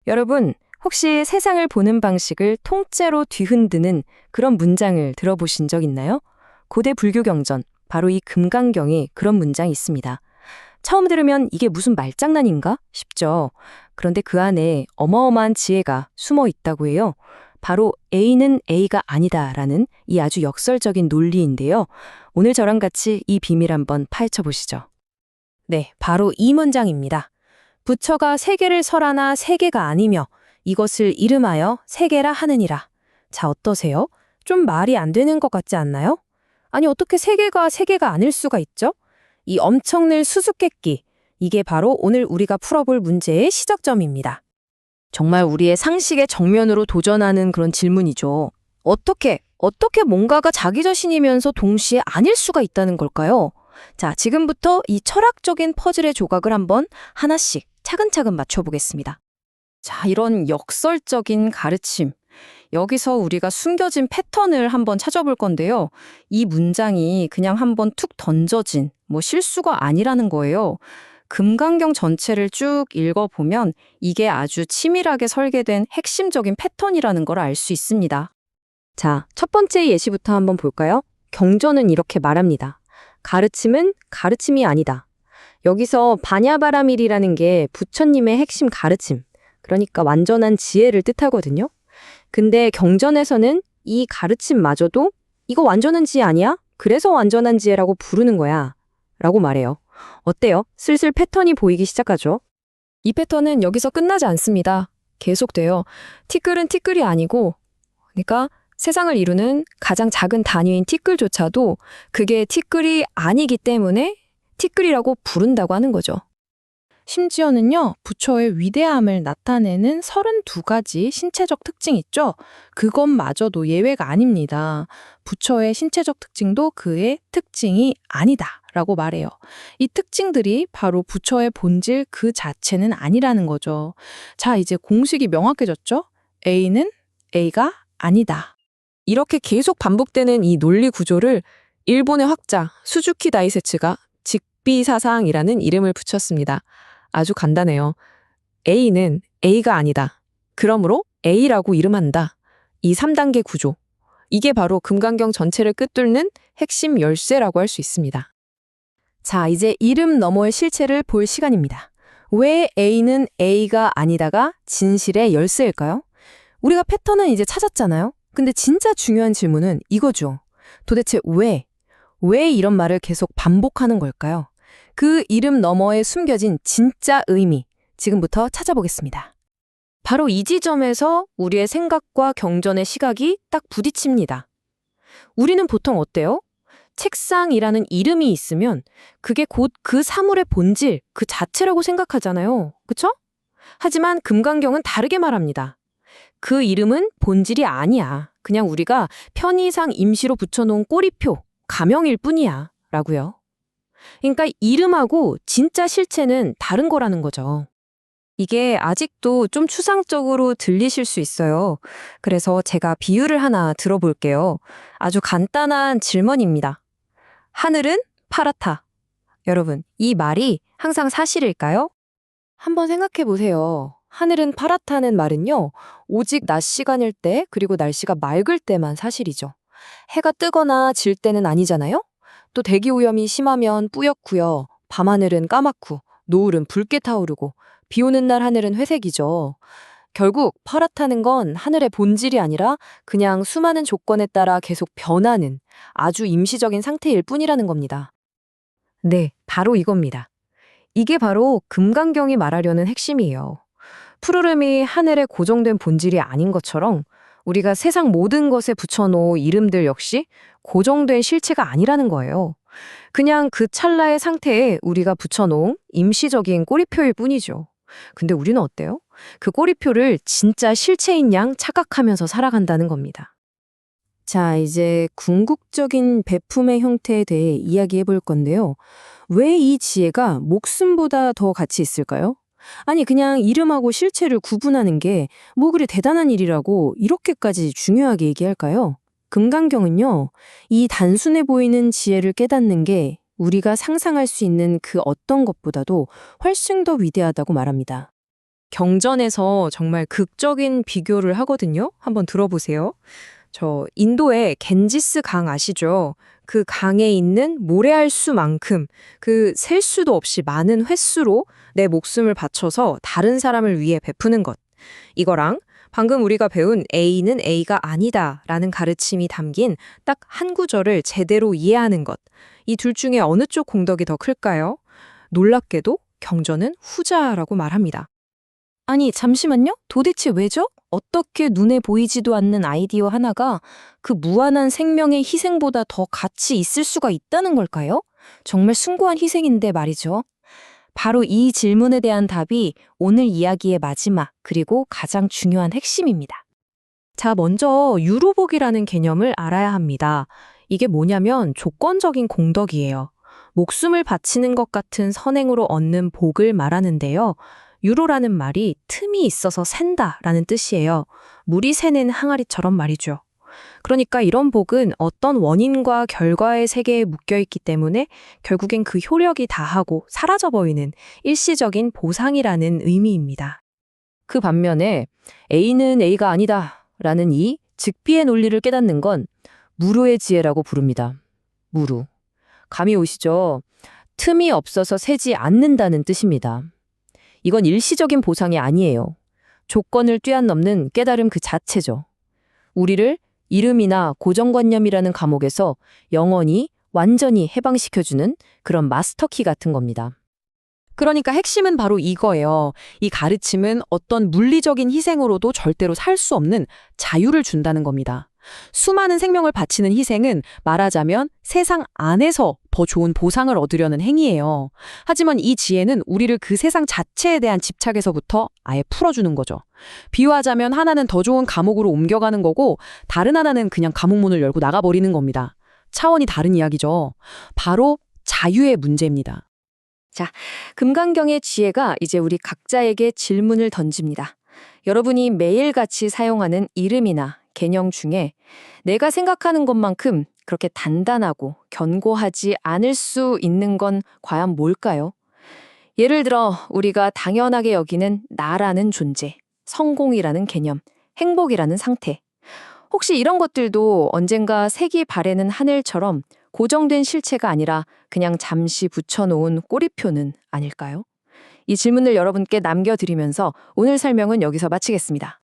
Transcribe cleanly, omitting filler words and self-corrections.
여러분, 혹시 세상을 보는 방식을 통째로 뒤흔드는 그런 문장을 들어보신 적 있나요? 고대 불교 경전, 바로 이 금강경에 그런 문장이 있습니다. 처음 들으면 이게 무슨 말장난인가 싶죠. 그런데 그 안에 어마어마한 지혜가 숨어 있다고 해요. 바로 A는 A가 아니다라는 이 아주 역설적인 논리인데요. 오늘 저랑 같이 이 비밀 한번 파헤쳐 보시죠. 네, 바로 이 문장입니다. 부처가 세계를 설하나 세계가 아니며 이것을 이름하여 세계라 하느니라. 자, 어떠세요? 좀 말이 안 되는 것 같지 않나요? 아니, 어떻게 세계가 세계가 아닐 수가 있죠? 이 엄청난 수수께끼, 이게 바로 오늘 우리가 풀어볼 문제의 시작점입니다. 정말 우리의 상식의 정면으로 도전하는 그런 질문이죠. 어떻게 뭔가가 자기 자신이면서 동시에 아닐 수가 있다는 걸까요? 자, 지금부터 이 철학적인 퍼즐의 조각을 한번 하나씩 차근차근 맞춰보겠습니다. 자, 이런 역설적인 가르침. 여기서 우리가 숨겨진 패턴을 한번 찾아볼 건데요. 이 문장이 그냥 한번 툭 던져진 실수가 아니라는 거예요. 금강경 전체를 쭉 읽어보면 이게 아주 치밀하게 설계된 핵심적인 패턴이라는 걸 알 수 있습니다. 자, 첫 번째 예시부터 한번 볼까요? 경전은 이렇게 말합니다. 가르침은 가르침이 아니다. 여기서 바냐바라밀이라는 게 부처님의 핵심 가르침, 그러니까 완전한 지혜를 뜻하거든요. 근데 경전에서는 이 가르침마저도 이거 완전한 지혜 아니야? 그래서 완전한 지혜라고 부르는 거야. 라고 말해요. 어때요? 슬슬 패턴이 보이기 시작하죠? 이 패턴은 여기서 끝나지 않습니다. 계속돼요. 티끌은 티끌이 아니고, 그러니까 세상을 이루는 가장 작은 단위인 티끌조차도 그게 티끌이 아니기 때문에 티끌이라고 부른다고 하는 거죠. 심지어는요, 부처의 위대함을 나타내는 32가지 신체적 특징 있죠? 그것마저도 예외가 아닙니다. 부처의 신체적 특징도 그의 특징이 아니다 라고 말해요. 이 특징들이 바로 부처의 본질 그 자체는 아니라는 거죠. 자, 이제 공식이 명확해졌죠? A는 A가 아니다. 이렇게 계속 반복되는 이 논리 구조를 일본의 학자 수즈키 다이세츠가 직비사상이라는 이름을 붙였습니다. 아주 간단해요. A는 A가 아니다. 그러므로 A라고 이름한다. 이 3단계 구조. 이게 바로 금강경 전체를 꿰뚫는 핵심 열쇠라고 할 수 있습니다. 자, 이제 이름 너머의 실체를 볼 시간입니다. 왜 A는 A가 아니다가 진실의 열쇠일까요? 우리가 패턴은 이제 찾았잖아요. 근데 진짜 중요한 질문은 이거죠. 도대체 왜 이런 말을 계속 반복하는 걸까요? 그 이름 너머에 숨겨진 진짜 의미, 지금부터 찾아보겠습니다. 바로 이 지점에서 우리의 생각과 경전의 시각이 딱 부딪힙니다. 우리는 보통 어때요? 책상이라는 이름이 있으면 그게 곧 그 사물의 본질, 그 자체라고 생각하잖아요. 그쵸? 하지만 금강경은 다르게 말합니다. 그 이름은 본질이 아니야. 그냥 우리가 편의상 임시로 붙여놓은 꼬리표, 가명일 뿐이야. 라고요. 그러니까 이름하고 진짜 실체는 다른 거라는 거죠. 이게 아직도 좀 추상적으로 들리실 수 있어요. 그래서 제가 비유를 하나 들어볼게요. 아주 간단한 질문입니다. 하늘은 파랗다. 여러분, 이 말이 항상 사실일까요? 한번 생각해 보세요. 하늘은 파랗다는 말은요, 오직 낮 시간일 때, 그리고 날씨가 맑을 때만 사실이죠. 해가 뜨거나 질 때는 아니잖아요? 또 대기 오염이 심하면 뿌옇고요. 밤하늘은 까맣고 노을은 붉게 타오르고 비 오는 날 하늘은 회색이죠. 결국 파랗다는 건 하늘의 본질이 아니라 그냥 수많은 조건에 따라 계속 변하는 아주 임시적인 상태일 뿐이라는 겁니다. 네, 바로 이겁니다. 이게 바로 금강경이 말하려는 핵심이에요. 푸르름이 하늘의 고정된 본질이 아닌 것처럼 우리가 세상 모든 것에 붙여놓은 이름들 역시 고정된 실체가 아니라는 거예요. 그냥 그 찰나의 상태에 우리가 붙여놓은 임시적인 꼬리표일 뿐이죠. 근데 우리는 어때요? 그 꼬리표를 진짜 실체인 양 착각하면서 살아간다는 겁니다. 자, 이제 궁극적인 베품의 형태에 대해 이야기해 볼 건데요. 왜 이 지혜가 목숨보다 더 가치 있을까요? 아니, 그냥 이름하고 실체를 구분하는 게 뭐 그리 대단한 일이라고 이렇게까지 중요하게 얘기할까요? 금강경은요, 이 단순해 보이는 지혜를 깨닫는 게 우리가 상상할 수 있는 그 어떤 것보다도 훨씬 더 위대하다고 말합니다. 경전에서 정말 극적인 비교를 하거든요. 한번 들어보세요. 저 인도의 겐지스 강 아시죠? 그 강에 있는 모래알 수만큼 그 셀 수도 없이 많은 횟수로 내 목숨을 바쳐서 다른 사람을 위해 베푸는 것. 이거랑 방금 우리가 배운 A는 A가 아니다라는 가르침이 담긴 딱 한 구절을 제대로 이해하는 것. 이 둘 중에 어느 쪽 공덕이 더 클까요? 놀랍게도 경전은 후자라고 말합니다. 아니, 잠시만요. 도대체 왜죠? 어떻게 눈에 보이지도 않는 아이디어 하나가 그 무한한 생명의 희생보다 더 가치 있을 수가 있다는 걸까요? 정말 숭고한 희생인데 말이죠. 바로 이 질문에 대한 답이 오늘 이야기의 마지막 그리고 가장 중요한 핵심입니다. 자, 먼저 유로복이라는 개념을 알아야 합니다. 이게 뭐냐면 조건적인 공덕이에요. 목숨을 바치는 것 같은 선행으로 얻는 복을 말하는데요. 유로라는 말이 틈이 있어서 샌다라는 뜻이에요. 물이 새는 항아리처럼 말이죠. 그러니까 이런 복은 어떤 원인과 결과의 세계에 묶여있기 때문에 결국엔 그 효력이 다하고 사라져버리는 일시적인 보상이라는 의미입니다. 그 반면에 A는 A가 아니다 라는 이 즉비의 논리를 깨닫는 건 무루의 지혜라고 부릅니다. 무루. 감이 오시죠? 틈이 없어서 새지 않는다는 뜻입니다. 이건 일시적인 보상이 아니에요. 조건을 뛰어넘는 깨달음 그 자체죠. 우리를 이름이나 고정관념이라는 감옥에서 영원히 완전히 해방시켜주는 그런 마스터키 같은 겁니다. 그러니까 핵심은 바로 이거예요. 이 가르침은 어떤 물리적인 희생으로도 절대로 살 수 없는 자유를 준다는 겁니다. 수많은 생명을 바치는 희생은 말하자면 세상 안에서 더 좋은 보상을 얻으려는 행위예요. 하지만 이 지혜는 우리를 그 세상 자체에 대한 집착에서부터 아예 풀어주는 거죠. 비유하자면 하나는 더 좋은 감옥으로 옮겨가는 거고 다른 하나는 그냥 감옥문을 열고 나가버리는 겁니다. 차원이 다른 이야기죠. 바로 자유의 문제입니다. 자, 금강경의 지혜가 이제 우리 각자에게 질문을 던집니다. 여러분이 매일같이 사용하는 이름이나 개념 중에 내가 생각하는 것만큼 그렇게 단단하고 견고하지 않을 수 있는 건 과연 뭘까요? 예를 들어 우리가 당연하게 여기는 나라는 존재, 성공이라는 개념, 행복이라는 상태. 혹시 이런 것들도 언젠가 색이 바래는 하늘처럼 고정된 실체가 아니라 그냥 잠시 붙여놓은 꼬리표는 아닐까요? 이 질문을 여러분께 남겨드리면서 오늘 설명은 여기서 마치겠습니다.